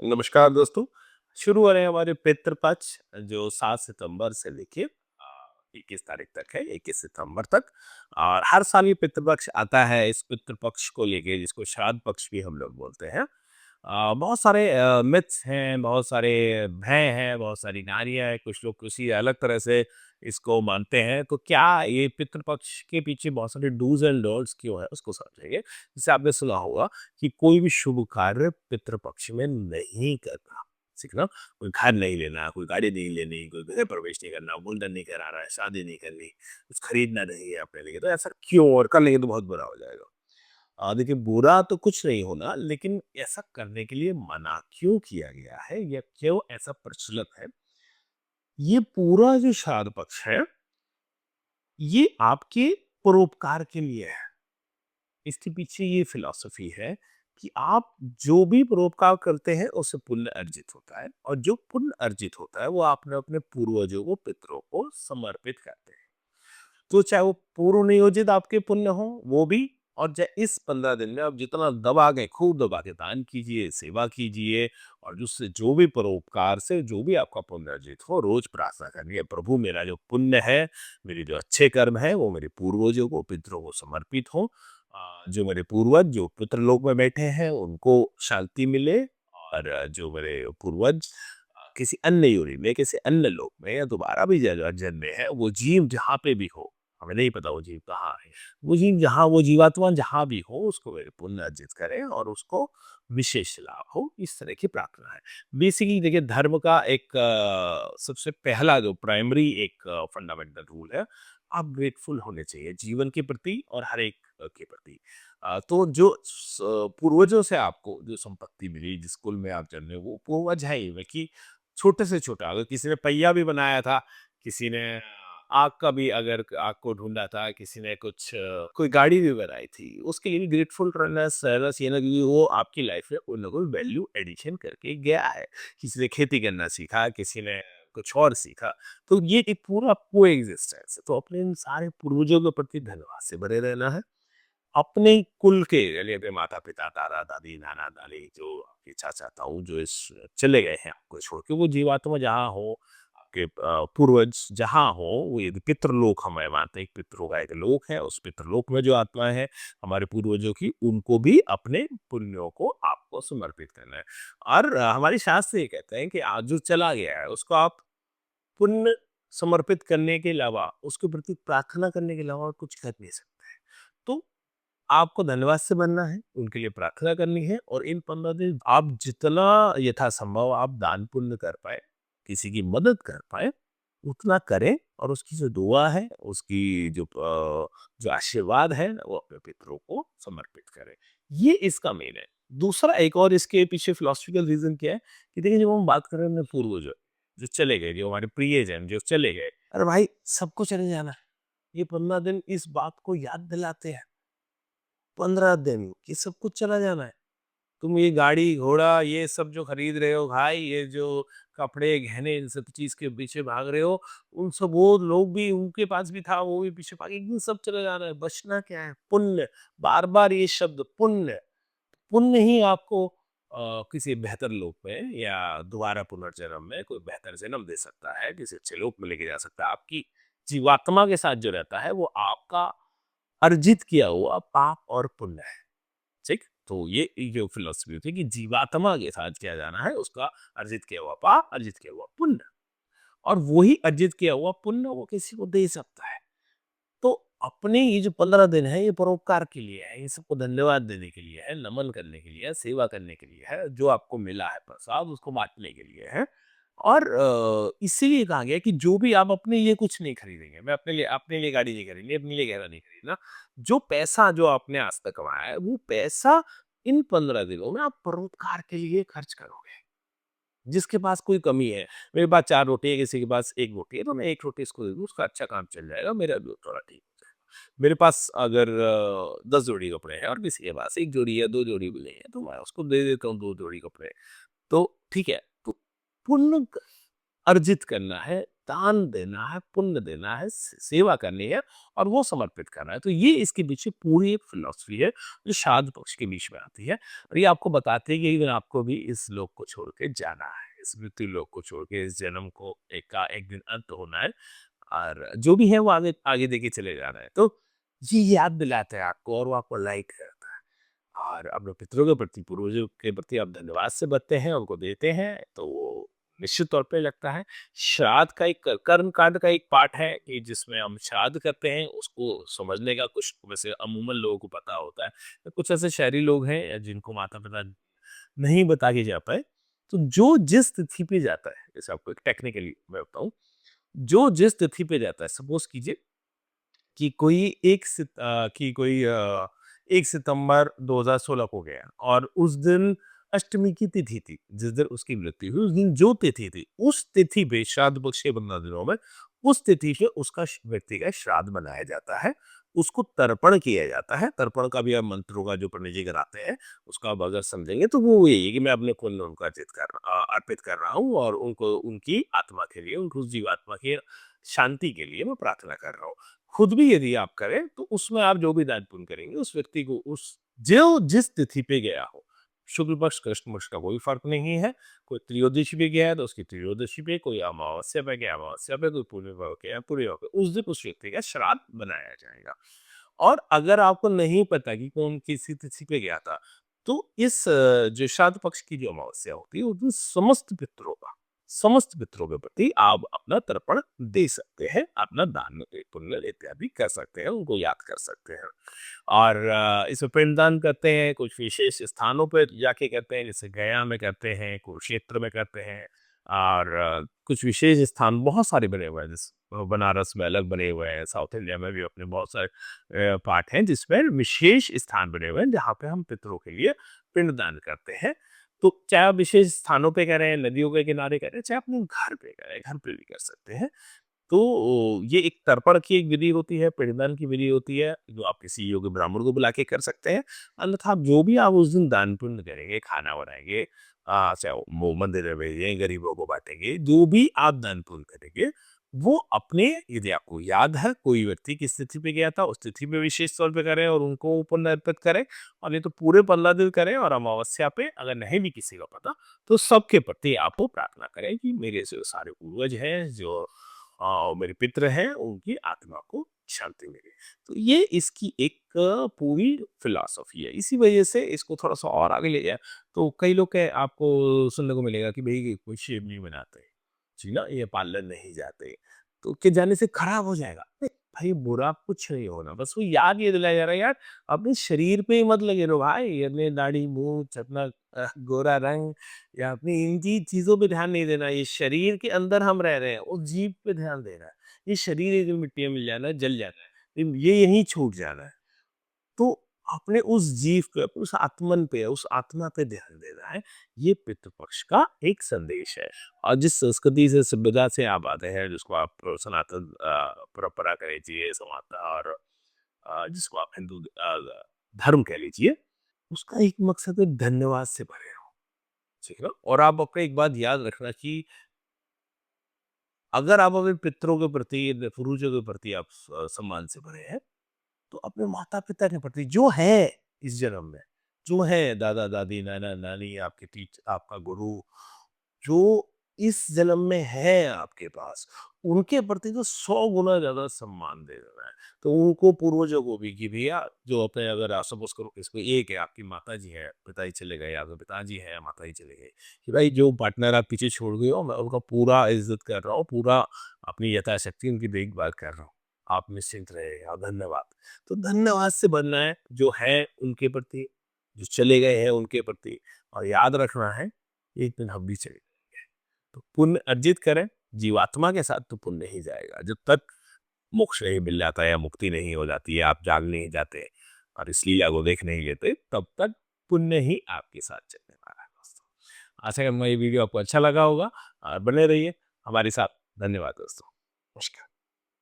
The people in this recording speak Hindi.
नमस्कार दोस्तों। शुरू हो रहे हैं हमारे पितृपक्ष जो 7 सितंबर से लेके 21 तारीख तक है, 21 सितंबर तक। और हर साल ये पितृपक्ष आता है। इस पितृपक्ष को लेके जिसको श्राद्ध पक्ष भी हम लोग बोलते हैं। बहुत सारे मिथ्स हैं, बहुत सारे भय हैं, बहुत सारी नारियाँ हैं, कुछ लोग किसी अलग तरह से इसको मानते हैं। तो क्या ये पितृपक्ष के पीछे बहुत सारे डूज़ एंड डोंट्स क्यों है उसको समझेंगे। जैसे आपने सुना होगा कि कोई भी शुभ कार्य पितृपक्ष में नहीं करना, सीखना। कोई घर नहीं लेना, कोई गाड़ी नहीं लेनी, कोई गृह प्रवेश नहीं करना, मुंडन नहीं कराना है, शादी नहीं करनी, कुछ खरीदना नहीं है अपने लिए। तो ऐसा क्यों, और कर लेंगे तो बहुत बुरा हो जाएगा। देखिए, बुरा तो कुछ नहीं होना, लेकिन ऐसा करने के लिए मना क्यों किया गया है या क्यों ऐसा प्रचलित है। ये पूरा जो श्राद्ध पक्ष है, ये आपके परोपकार के लिए है। इसके पीछे ये फिलॉसफी है कि आप जो भी परोपकार करते हैं उससे पुण्य अर्जित होता है, और जो पुण्य अर्जित होता है वो आपने अपने पूर्वजों को, पितरों को समर्पित करते हैं। तो चाहे वो पूर्व नियोजित आपके पुण्य हो वो भी, और चाहे इस 15 दिन में आप जितना दबा के, खूब दबा के दान कीजिए, सेवा कीजिए। और जिससे जो भी परोपकार से जो भी आपका पुण्य अर्जित हो, रोज प्रार्थना करनी है, प्रभु मेरा जो पुण्य है, मेरे जो अच्छे कर्म है, वो मेरे पूर्वजों को, पितरों को समर्पित हो। जो मेरे पूर्वज जो पितृलोक में बैठे हैं उनको शांति मिले, और जो मेरे पूर्वज किसी अन्य योनि में, किसी अन्य लोक में या दोबारा भी जन्मे हैं, वो जीव जहाँ पे भी हो, हमें नहीं पता वो जीव कहाँ है, वो जीव जहाँ, वो जीवात्मा जहाँ भी हो, उसको मेरे पुण्य अर्जित करें और उसको विशेष लाभ हो। इस तरह की प्रार्थना है। बेसिकली देखिए, धर्म का एक सबसे पहला जो प्राइमरी एक फंडामेंटल रूल है, आप ग्रेटफुल होने चाहिए जीवन के प्रति और हर एक के प्रति। तो जो पूर्वजों से आपको जो संपत्ति मिली, जिस कुल में आप जन्मे, वो पूर्वज है ही। कि छोटे से छोटा, अगर किसी ने पहिया भी बनाया था, किसी ने आग का भी, अगर आग को ढूंढा था, किसी ने कुछ कोई गाड़ी भी बनाई थी, उसके लिए भी ग्रेटफुल रहना रहना चाहिए ना, क्योंकि वो आपकी लाइफ में कोई ना कोई वैल्यू एडिशन करके गया है। किसी ने खेती करना सीखा, किसी ने कुछ और सीखा। तो ये एक पूरा को एग्जिस्टेंस है। तो अपने इन सारे पूर्वजों के प्रति धन्यवाद से भरे रहना है। अपने कुल के, यानी अपने माता-पिता, दादा-दादी, नाना-नानी, जो आपके चाचा-ताऊ जो इस चले गए हैं आपको छोड़ के, वो जीवात्मा जहाँ हो, आपके पूर्वज जहाँ हो, वो ये पितृलोक हमें मानते हैं। पितरों का एक लोक है, उस पितृलोक में जो आत्माएँ हैं हमारे पूर्वजों की, उनको भी अपने पुण्यों को आपको समर्पित करना है। और हमारे शास्त्र ये कहते हैं कि आज जो चला गया है, उसको आप पुण्य समर्पित करने के अलावा, उसके प्रति प्रार्थना करने के अलावा और कुछ कर नहीं सकते हैं। तो आपको धन्यवाद से बनना है, उनके लिए प्रार्थना करनी है, और इन 15 दिन आप जितना यथासंभव आप दान पुण्य कर पाए, किसी की मदद कर पाए, उतना करें। और उसकी जो दुआ है, उसकी जो आशीर्वाद है, वो अपने पितरों को समर्पित करें। ये इसका मेन है। दूसरा एक और इसके पीछे फिलॉसफिकल रीज़न क्या है कि देखिए, जब हम बात कर रहे हैं अपने पूर्वजों, जो चले गए, जो हमारे प्रियजन जो चले गए, अरे भाई सबको चले जाना है। ये 15 दिन इस बात को याद दिलाते हैं। 15 दिन कि सब कुछ चला जाना है। तुम ये गाड़ी, घोड़ा, ये सब जो खरीद रहे हो भाई, ये जो कपड़े, गहने, इन सब चीज़ के पीछे भाग रहे हो, उन सब, वो लोग भी, उनके पास भी था, वो भी पीछे भागे, एक दिन सब चला जाना है, बचना क्या है? पुण्य। बार-बार ये शब्द पुण्य, पुण्य ही आपको किसी बेहतर लोक में या दोबारा पुनर्जन्म में कोई बेहतर जन्म दे सकता है, किसी अच्छे लोक में लेके जा सकता है। आपकी जीवात्मा के साथ जो रहता है, वो आपका अर्जित किया हुआ पाप और पुण्य है। ठीक? तो ये जो फिलॉसफी होती है कि जीवात्मा के साथ किया जाना है उसका अर्जित किया हुआ पाप, अर्जित किया हुआ पुण्य। और वही अर्जित किया हुआ पुण्य वो किसी को दे सकता है। तो अपने ये जो 15 दिन है, ये परोपकार के लिए है, ये सबको धन्यवाद देने के लिए है, नमन करने के लिए है, सेवा करने के लिए है, जो आपको मिला है प्रसाद उसको बाँटने के लिए है। और इसीलिए कहा गया है कि जो भी आप अपने लिए कुछ नहीं खरीदेंगे, मैं अपने लिए गाड़ी नहीं खरीदनी, अपने लिए गहना नहीं खरीदना। जो पैसा जो आपने आज तक कमाया है, वो पैसा इन 15 दिनों में आप परोपकार के लिए खर्च करोगे। जिसके पास कोई कमी है, मेरे पास 4 रोटी है, किसी के पास 1 रोटी है, तो मैं 1 रोटी इसको दे दूँ, उसका अच्छा काम चल जाएगा, मेरा भी थोड़ा ठीक हो जाएगा। मेरे पास अगर 10 जोड़ी कपड़े हैं और किसी के पास 1 जोड़ी या 2 जोड़ी भी नहीं है, तो मैं उसको दे देता हूँ 2 जोड़ी कपड़े। तो ठीक है, तो पुण्य अर्जित करना है, दान देना है, पुण्य देना है, सेवा करनी है और वो समर्पित करना है। तो ये इसके पीछे पूरी एक फिलॉसफी है जो श्राद्ध पक्ष के बीच में आती है और ये आपको बताती है कि एक दिन आपको भी इस लोक को छोड़ के जाना है, इस मृत्यु लोक को छोड़ के इस जन्म को एक दिन अंत होना है और जो भी है वो आगे आगे देके चले जाना है। तो ये याद दिलाता है आपको और वो आपको लाइक करता है और अपने पितरों के प्रति, पूर्वजों के प्रति आप धन्यवाद से बरते हैं, उनको देते हैं, तो वो निश्चित तौर पे लगता है श्राद्ध का एक कर्म कांड का एक पार्ट है कि जिसमें हम श्राद्ध करते हैं, उसको समझने का कुछ वैसे अमूमन लोगों को पता होता है। तो कुछ ऐसे शहरी लोग हैं जिनको माता-पिता नहीं बता के जा पाए, तो जो जिस तिथि पे जाता है, जैसे आपको एक टेक्निकली मैं बताऊँ, जो जिस तिथि पे जाता है, सपोज़ कीजिए कि कोई 1 सितंबर 2016 को गया और उस दिन अष्टमी की तिथि थी, जिस दिन उसकी मृत्यु हुई, उस दिन जो तिथि थी, उस तिथि पे श्राद्ध पक्ष के 15 दिनों में, उस तिथि पे उसका व्यक्ति का श्राद्ध मनाया जाता है। उसको तर्पण किया जाता है। तर्पण का भी आप मंत्रों का जो पंडित जी कराते हैं, उसका आप अगर समझेंगे तो वो यही है कि मैं अपने पुण्य उनको अर्पित कर रहा हूँ और उनको उनकी आत्मा के लिए, उनको जीवात्मा की शांति के लिए मैं प्रार्थना कर रहा हूँ। खुद भी यदि आप करें तो उसमें आप जो भी दान पुण्य करेंगे उस व्यक्ति को उस जो जिस तिथि पे गया हो, शुक्ल पक्ष कृष्ण पक्ष का कोई फर्क नहीं है। कोई त्रयोदशी पे गया है तो उसकी त्रयोदशी पे, कोई अमावस्या पे गया अमावस्या पे, कोई पूर्णिमा पे गया पूर्णिमा पे, उस दिन उस व्यक्ति का श्राद्ध बनाया जाएगा। और अगर आपको नहीं पता कि कौन किसी तिथि पे गया था, तो इस जो श्राद्ध पक्ष की जो अमावस्या होती है उस दिन समस्त पितरों के प्रति आप अपना तर्पण दे सकते हैं, अपना दान पुण्य इत्यादि कर सकते हैं, उनको याद कर सकते हैं। और इसमें पिंडदान करते हैं, कुछ विशेष स्थानों पे जाके करते हैं, जैसे गया में करते हैं, कुरुक्षेत्र में करते हैं और कुछ विशेष स्थान बहुत सारे बने हुए हैं, जैसे बनारस में अलग बने हुए हैं, साउथ इंडिया में भी अपने बहुत सारे पार्ट हैं जिसमें विशेष स्थान बने हुए हैं जहाँ पे हम पितरों के लिए पिंडदान करते हैं। तो चाहे आप विशेष स्थानों पे करें, नदियों के किनारे करें, चाहे अपने घर पे करें, घर पे भी कर सकते हैं। तो ये एक तर्पण की एक विधि होती है, पिंडदान की विधि होती है, जो आप किसी योग्य ब्राह्मण को बुला के कर सकते हैं। अन्यथा आप जो भी आप उस दिन दान पुण्य करेंगे, खाना बनाएँगे, चाहे वो मंदिर में भेजें, गरीबों को बाँटेंगे, जो भी आप दान पुण्य करेंगे, वो अपने यदि आपको याद है कोई व्यक्ति किस तिथि पे गया था, उस तिथि पे विशेष तौर पे करें और उनको पुण्य अर्पित करें और नहीं तो पूरे 15 दिन करें और अमावस्या पे अगर नहीं भी किसी को पता, तो सबके प्रति आप वो प्रार्थना करें कि मेरे जो सारे पूर्वज हैं, जो मेरे पितृ हैं, उनकी आत्मा को शांति मिले। तो ये इसकी एक पूरी फिलॉसफी है। इसी वजह से इसको थोड़ा-सा और आगे ले जाएँ, तो कई लोग के आपको सुनने को मिलेगा कि भई कोई शेव नहीं बनाते, जी ना, ये पार्लर नहीं जाते, तो के जाने से खराब हो जाएगा। नहीं, भाई बुरा कुछ नहीं होना, बस वो याद ये दिलाया जा रहा है यार, अपने शरीर पे ही मत लगे रहो भाई, अपने दाढ़ी, मूंछ, अपना गोरा रंग या अपनी इनकी चीज़ों पे ध्यान नहीं देना। ये शरीर के अंदर हम रह रहे हैं, उस जीव पे ध्यान देना है। ये शरीर एक दिन मिट्टी में मिल जाना है, जल जाना है। ये यहीं छूट जाना है। तो अपने उस जीव पे, उस आत्मन पे, उस आत्मा पे ध्यान देना है। ये पितृपक्ष का एक संदेश है। और जिस संस्कृति से, सभ्यता से आप आते हैं, जिसको आप सनातन परंपरा कह लीजिए, समानता और जिसको आप हिंदू धर्म कह लीजिए, उसका एक मकसद है धन्यवाद से भरे हो। ठीक है ना? और आप अपने एक बात याद रखना कि अगर आप अपने पितरों के प्रति, पूर्वजों के प्रति आप सम्मान से भरे हैं, तो अपने माता-पिता के प्रति जो है इस जन्म में, जो है दादा-दादी, नाना-नानी, आपके आपका गुरु, जो इस जन्म में है आपके पास, उनके प्रति तो 100 गुना ज़्यादा सम्मान दे देना है। तो उनको पूर्वजों को भी कि भैया जो अपने अगर आप सपोज़ करो इसको एक है आपकी माताजी है, पिताजी चले गए या तो पिताजी हैं या माताजी चले गए, कि भाई जो पार्टनर आप पीछे छोड़ गए हो मैं उनका पूरा इज़्ज़त कर रहा हूँ, पूरा अपनी यथाशक्ति उनकी देखभाल कर रहा हूँ। आप निश्चिंत रहे और धन्यवाद। तो धन्यवाद से बनना है, जो है उनके प्रति, जो चले गए हैं उनके प्रति और याद रखना है, एक दिन हम भी चले जाएँगे। तो पुण्य अर्जित करें, जीवात्मा के साथ तो पुण्य ही जाएगा। जब तक मोक्ष नहीं मिल जाता है या मुक्ति नहीं हो जाती है, आप जाग नहीं जाते और इस लीला को देख नहीं लेते, तब तक पुण्य ही आपके साथ चलने वाला है दोस्तों। आशा करूँगा ये वीडियो आपको अच्छा लगा होगा और बने रहिए हमारे साथ। धन्यवाद दोस्तों। नमस्कार।